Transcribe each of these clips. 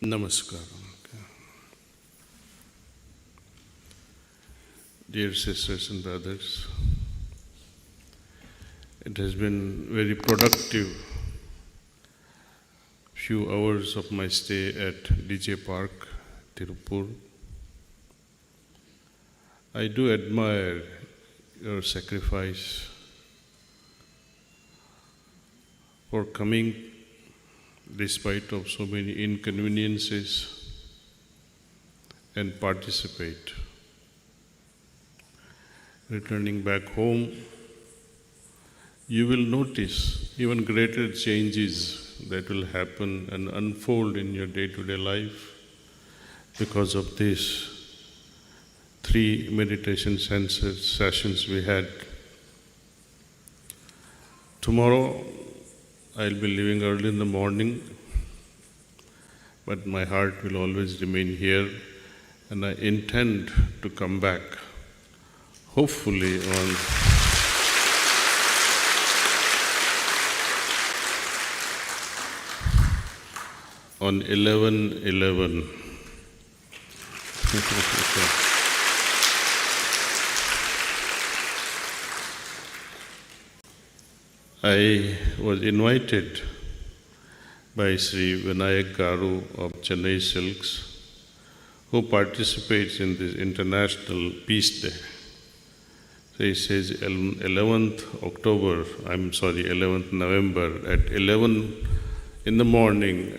Namaskaram. Dear sisters and brothers, it has been very productive few hours of my stay at DJ Park, Tiruppur. I do admire your sacrifice for coming despite of so many inconveniences and participate. Returning back home, you will notice even greater changes that will happen and unfold in your day-to-day life because of these 3 meditation sessions we had. Tomorrow, I'll be leaving early in the morning, but my heart will always remain here, and I intend to come back, hopefully on 11/11. I was invited by Sri Vinayak Garu of Chennai Silks, who participates in this International Peace Day. So he says 11th November at 11 in the morning,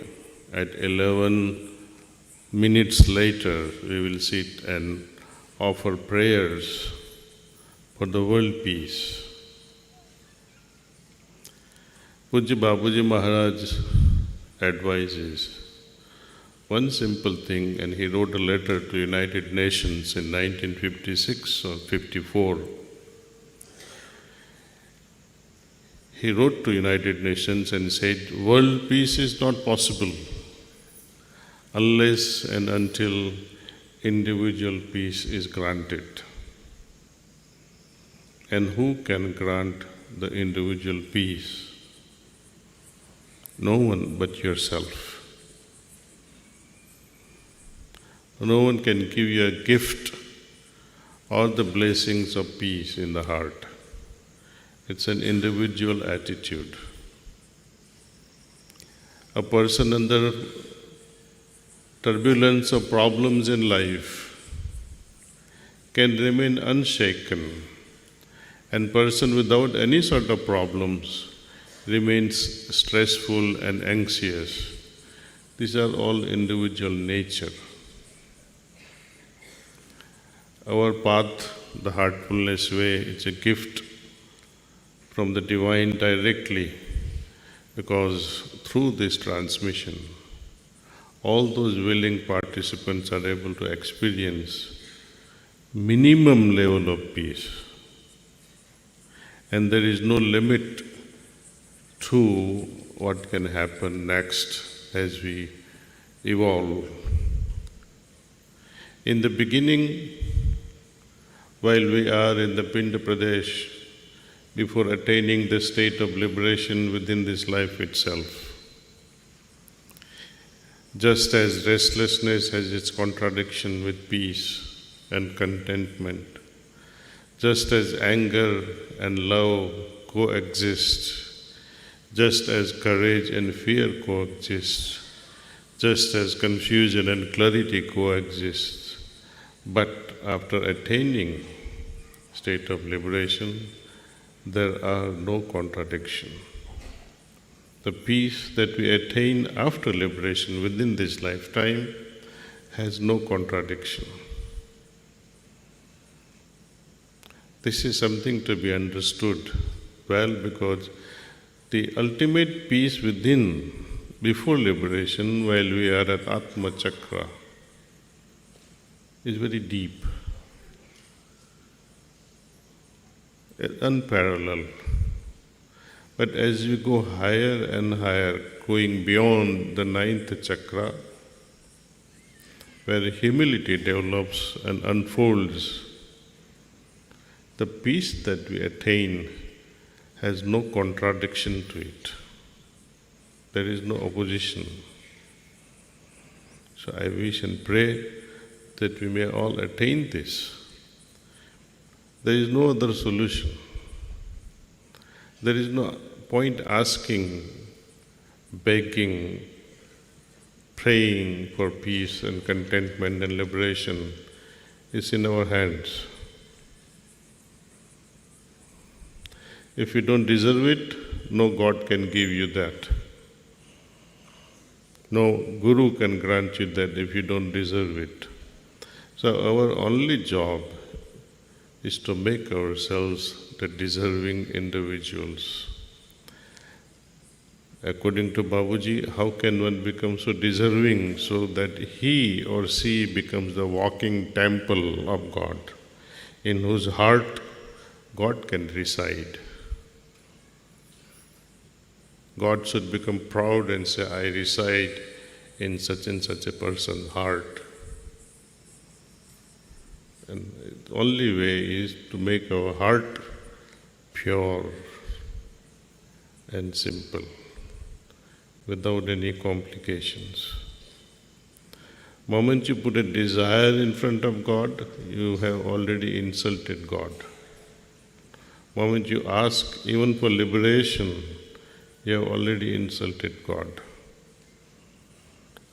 at 11 minutes later, we will sit and offer prayers for the world peace. Pujya Babuji Maharaj advises one simple thing, and he wrote a letter to United Nations in 1956 or 54. He wrote to United Nations and said, world peace is not possible unless and until individual peace is granted. And who can grant the individual peace? No one but yourself. No one can give you a gift or the blessings of peace in the heart. It's an individual attitude. A person under turbulence of problems in life can remain unshaken, and person without any sort of problems remains stressful and anxious. These are all individual nature. Our path, the Heartfulness Way, it's a gift from the Divine directly, because through this transmission, all those willing participants are able to experience minimum level of peace. And there is no limit to what can happen next as we evolve. In the beginning, while we are in the Pinda Pradesh, before attaining the state of liberation within this life itself, just as restlessness has its contradiction with peace and contentment, just as anger and love coexist, just as courage and fear coexist, just as confusion and clarity coexist, but after attaining state of liberation, there are no contradiction. The peace that we attain after liberation within this lifetime has no contradiction. This is something to be understood well, because the ultimate peace within, before liberation, while we are at Atma Chakra, is very deep, unparalleled. But as we go higher and higher, going beyond the 9th chakra, where humility develops and unfolds, the peace that we attain has no contradiction to it. There is no opposition. So I wish and pray that we may all attain this. There is no other solution. There is no point asking, begging, praying for peace and contentment and liberation. It's in our hands. If you don't deserve it, no God can give you that. No Guru can grant you that if you don't deserve it. So our only job is to make ourselves the deserving individuals. According to Babuji, how can one become so deserving so that he or she becomes the walking temple of God, in whose heart God can reside? God should become proud and say, I reside in such and such a person's heart. And the only way is to make our heart pure and simple, without any complications. Moment you put a desire in front of God, you have already insulted God. Moment you ask even for liberation, you have already insulted God.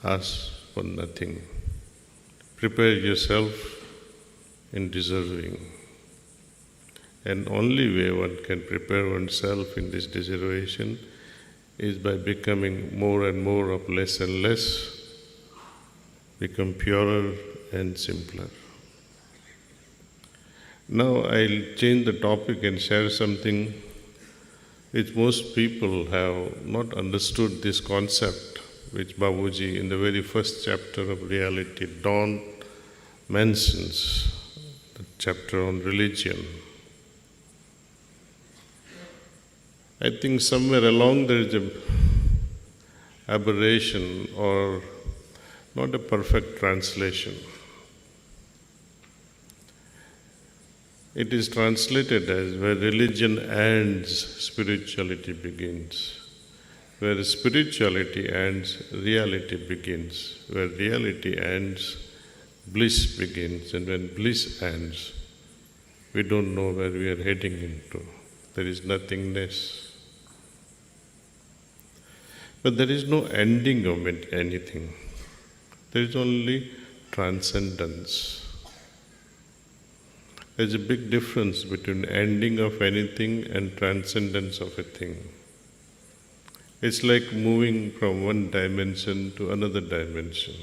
Ask for nothing. Prepare yourself in deserving. And only way one can prepare oneself in this deservation is by becoming more and more of less and less, become purer and simpler. Now I'll change the topic and share something which most people have not understood, this concept which Babuji in the very first chapter of Reality Dawn mentions, the chapter on religion. I think somewhere along there is an aberration or not a perfect translation. It is translated as where religion ends, spirituality begins. Where spirituality ends, reality begins. Where reality ends, bliss begins. And when bliss ends, we don't know where we are heading into. There is nothingness. But there is no ending of anything. There is only transcendence. There is a big difference between ending of anything and transcendence of a thing. It's like moving from one dimension to another dimension.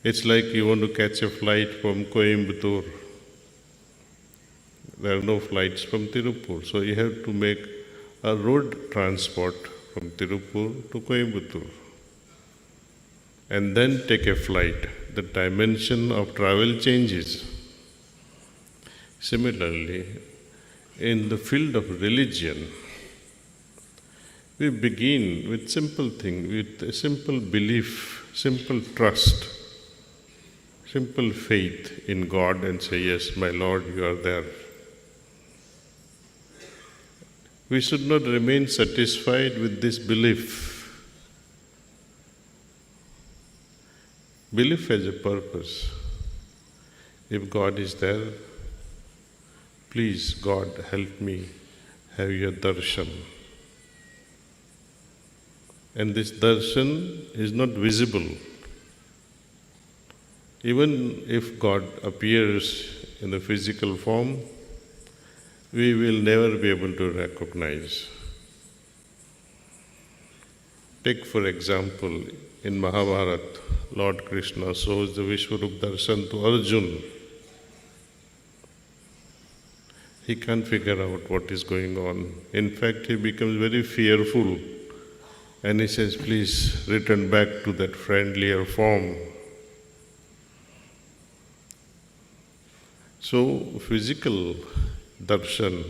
It's like you want to catch a flight from Coimbatore. There are no flights from Tiruppur, so you have to make a road transport from Tiruppur to Coimbatore and then take a flight. The dimension of travel changes. Similarly, in the field of religion, we begin with simple thing, with a simple belief, simple trust, simple faith in God and say, yes, my Lord, you are there. We should not remain satisfied with this belief. Belief has a purpose. If God is there, please, God, help me have your darshan. And this darshan is not visible. Even if God appears in the physical form, we will never be able to recognize. Take, for example, in Mahabharata, Lord Krishna shows the Vishwarup darshan to Arjuna. He can't figure out what is going on. In fact, he becomes very fearful and he says, please return back to that friendlier form. So, physical darshan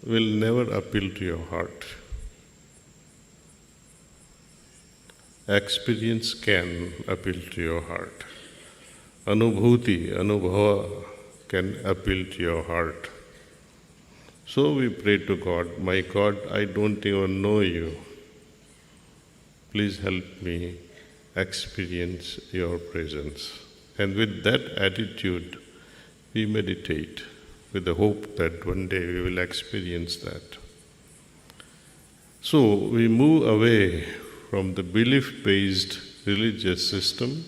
will never appeal to your heart. Experience can appeal to your heart. Anubhuti, anubhava can appeal to your heart. So we pray to God, my God, I don't even know you. please help me experience your presence. And with that attitude, we meditate with the hope that one day we will experience that. So we move away from the belief-based religious system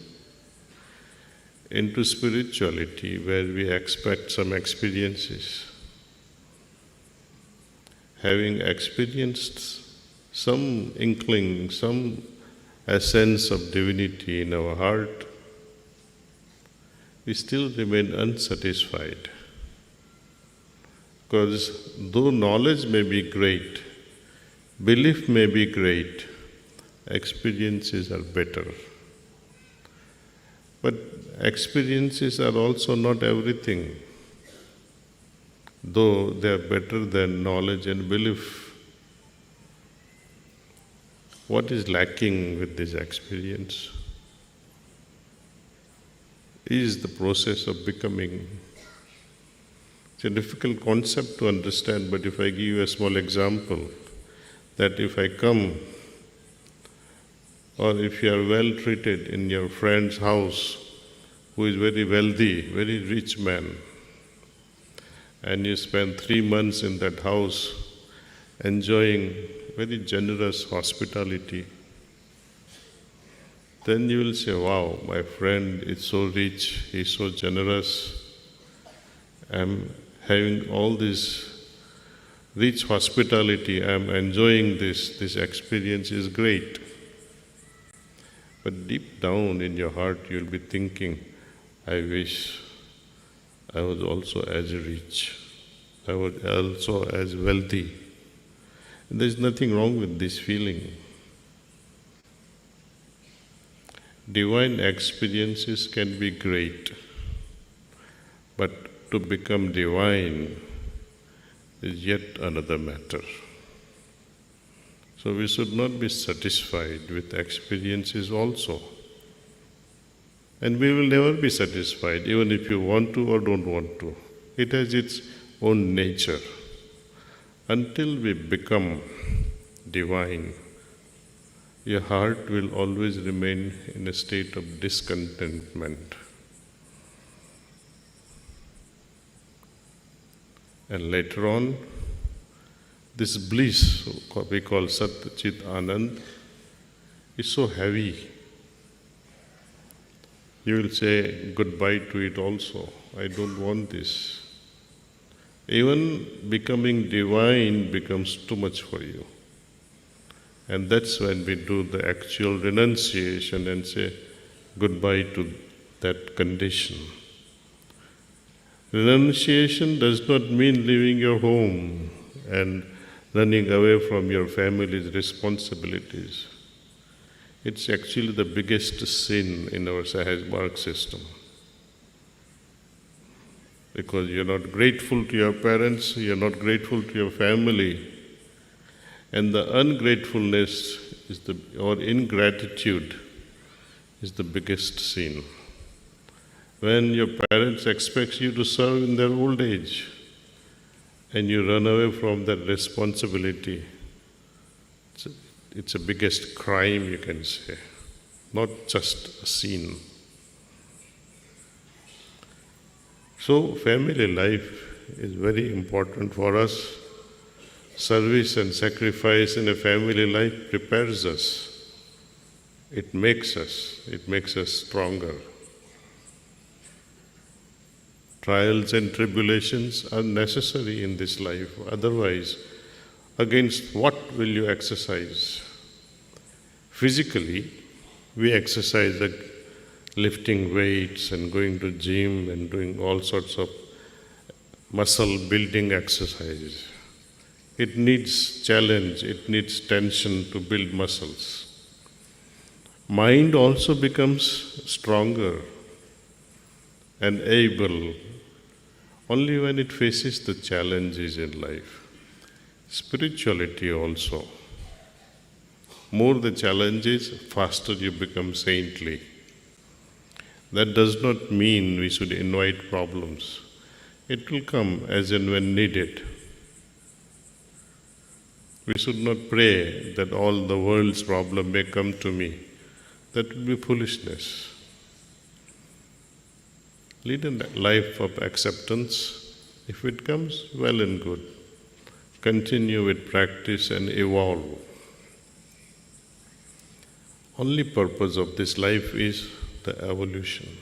into spirituality where we expect some experiences. Having experienced some inkling, some essence of divinity in our heart, we still remain unsatisfied. Because though knowledge may be great, belief may be great, experiences are better. But experiences are also not everything, though they are better than knowledge and belief. What is lacking with this experience is the process of becoming. It's a difficult concept to understand, but if I give you a small example, that if I come, or if you are well treated in your friend's house, who is very wealthy, very rich man, and you spend 3 months in that house enjoying very generous hospitality, then you will say, wow, my friend is so rich, he is so generous, I'm having all this rich hospitality, I'm enjoying this experience is great. But deep down in your heart you'll be thinking, I wish I was also as rich, I was also as wealthy. There's nothing wrong with this feeling. Divine experiences can be great, but to become divine is yet another matter. So we should not be satisfied with experiences also. And we will never be satisfied, even if you want to or don't want to. It has its own nature. Until we become divine, your heart will always remain in a state of discontentment. And later on, this bliss, we call Sat Chit Anand, is so heavy. You will say goodbye to it also. I don't want this. Even becoming divine becomes too much for you. And that's when we do the actual renunciation and say goodbye to that condition. Renunciation does not mean leaving your home and running away from your family's responsibilities. It's actually the biggest sin in our Sahaj Marg system. Because you're not grateful to your parents, you're not grateful to your family, and the ungratefulness or ingratitude is the biggest sin. When your parents expect you to serve in their old age, and you run away from that responsibility, it's the biggest crime, you can say, not just a sin. So family life is very important for us. Service and sacrifice in a family life prepares us. It makes us stronger. Trials and tribulations are necessary in this life. Otherwise, against what will you exercise? Physically, we exercise like lifting weights and going to gym and doing all sorts of muscle building exercises. It needs challenge, it needs tension to build muscles. Mind also becomes stronger and able only when it faces the challenges in life. Spirituality also. More the challenges, faster you become saintly. That does not mean we should invite problems. It will come as and when needed. We should not pray that all the world's problem may come to me. That would be foolishness. Lead a life of acceptance. If it comes, well and good. Continue with practice and evolve. Only purpose of this life is the evolution.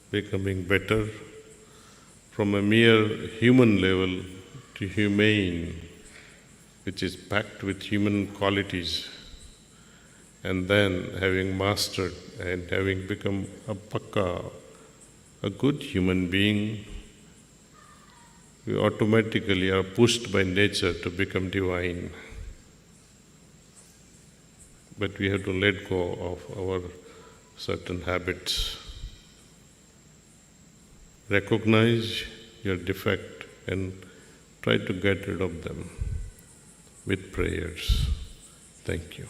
Becoming better from a mere human level to humane, which is packed with human qualities, and then having mastered and having become a good human being, we automatically are pushed by nature to become divine. But we have to let go of our certain habits. Recognize your defect and try to get rid of them with prayers. Thank you.